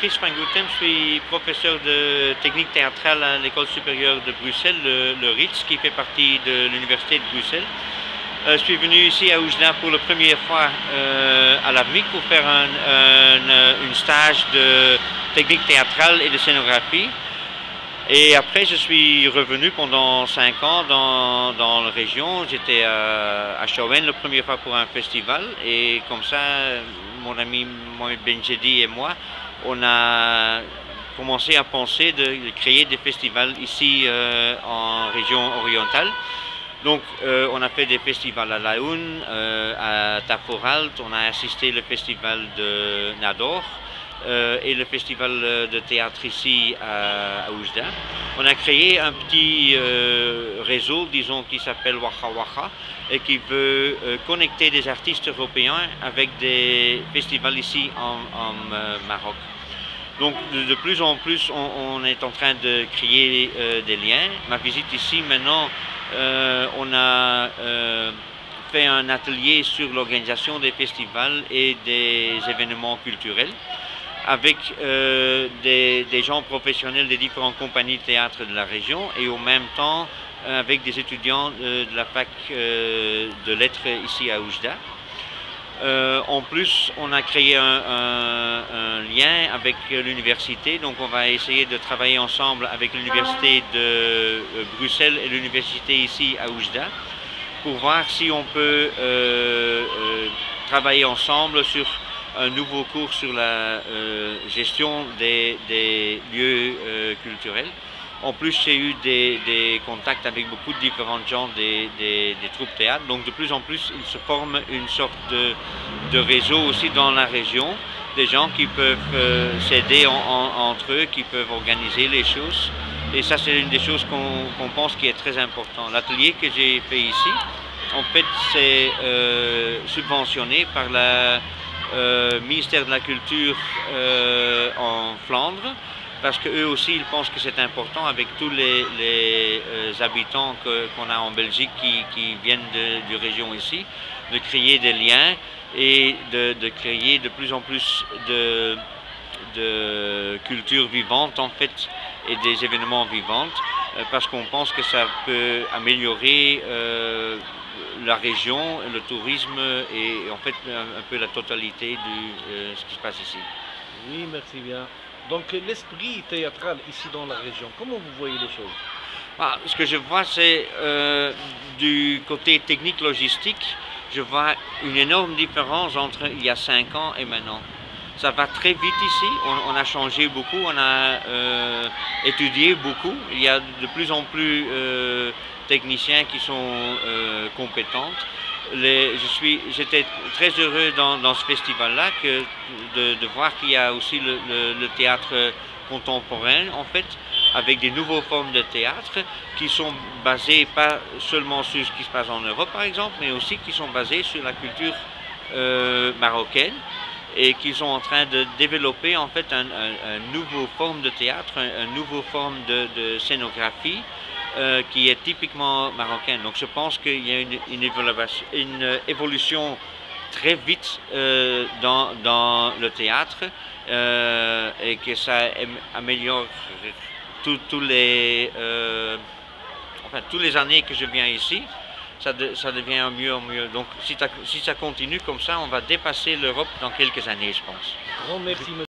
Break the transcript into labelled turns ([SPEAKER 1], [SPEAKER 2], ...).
[SPEAKER 1] Chris Van Gouten, je suis professeur de technique théâtrale à l'École supérieure de Bruxelles, le RITS, qui fait partie de l'Université de Bruxelles. Je suis venu ici à Oujda pour la première fois à l'AVMIC pour faire un stage de technique théâtrale et de scénographie. Et après, je suis revenu pendant 5 ans dans la région. J'étais à Chauvin la première fois pour un festival. Et comme ça, mon ami Mohamed Benjedi et moi, on a commencé à penser de créer des festivals ici en région orientale. Donc, on a fait des festivals à Laoun, à Taforalt, on a assisté au festival de Nador et le festival de théâtre ici à Oujda. On a créé un petit réseau, disons, qui s'appelle Waha Waha et qui veut connecter des artistes européens avec des festivals ici en Maroc. Donc, de plus en plus, on est en train de créer des liens. Ma visite ici, maintenant, on a fait un atelier sur l'organisation des festivals et des événements culturels avec des gens professionnels des différentes compagnies de théâtre de la région et en même temps avec des étudiants de la fac de lettres ici à Oujda. En plus, on a créé un lien avec l'université, donc on va essayer de travailler ensemble avec l'université de Bruxelles et l'université ici à Oujda pour voir si on peut travailler ensemble sur un nouveau cours sur la gestion des lieux culturels. En plus, j'ai eu des contacts avec beaucoup de différents gens des troupes théâtre. Donc, de plus en plus, il se forme une sorte de réseau aussi dans la région. Des gens qui peuvent s'aider entre eux, qui peuvent organiser les choses. Et ça, c'est une des choses qu'on pense qui est très important. L'atelier que j'ai fait ici, en fait, c'est subventionné par le ministère de la Culture en Flandre. Parce qu'eux aussi, ils pensent que c'est important avec tous les habitants qu'on a en Belgique qui viennent de région ici, de créer des liens et de créer de plus en plus de culture vivante en fait et des événements vivants parce qu'on pense que ça peut améliorer la région, le tourisme et en fait un peu la totalité de ce qui se passe ici.
[SPEAKER 2] Oui, merci bien. Donc l'esprit théâtral ici dans la région, comment vous voyez les choses?
[SPEAKER 1] Ce que je vois, c'est du côté technique logistique, je vois une énorme différence entre il y a 5 ans et maintenant. Ça va très vite ici, on a changé beaucoup, on a étudié beaucoup, il y a de plus en plus techniciens qui sont compétents. J'étais très heureux dans ce festival-là de voir qu'il y a aussi le théâtre contemporain, en fait, avec des nouvelles formes de théâtre qui sont basées pas seulement sur ce qui se passe en Europe, par exemple, mais aussi qui sont basées sur la culture marocaine et qui sont en train de développer, en fait, une nouvelle forme de théâtre, une nouvelle forme de scénographie qui est typiquement marocaine. Donc je pense qu'il y a une évolution très vite dans le théâtre et que ça améliore tous les années que je viens ici, ça devient mieux en mieux. Donc si ça continue comme ça, on va dépasser l'Europe dans quelques années, je pense.
[SPEAKER 2] Grand merci.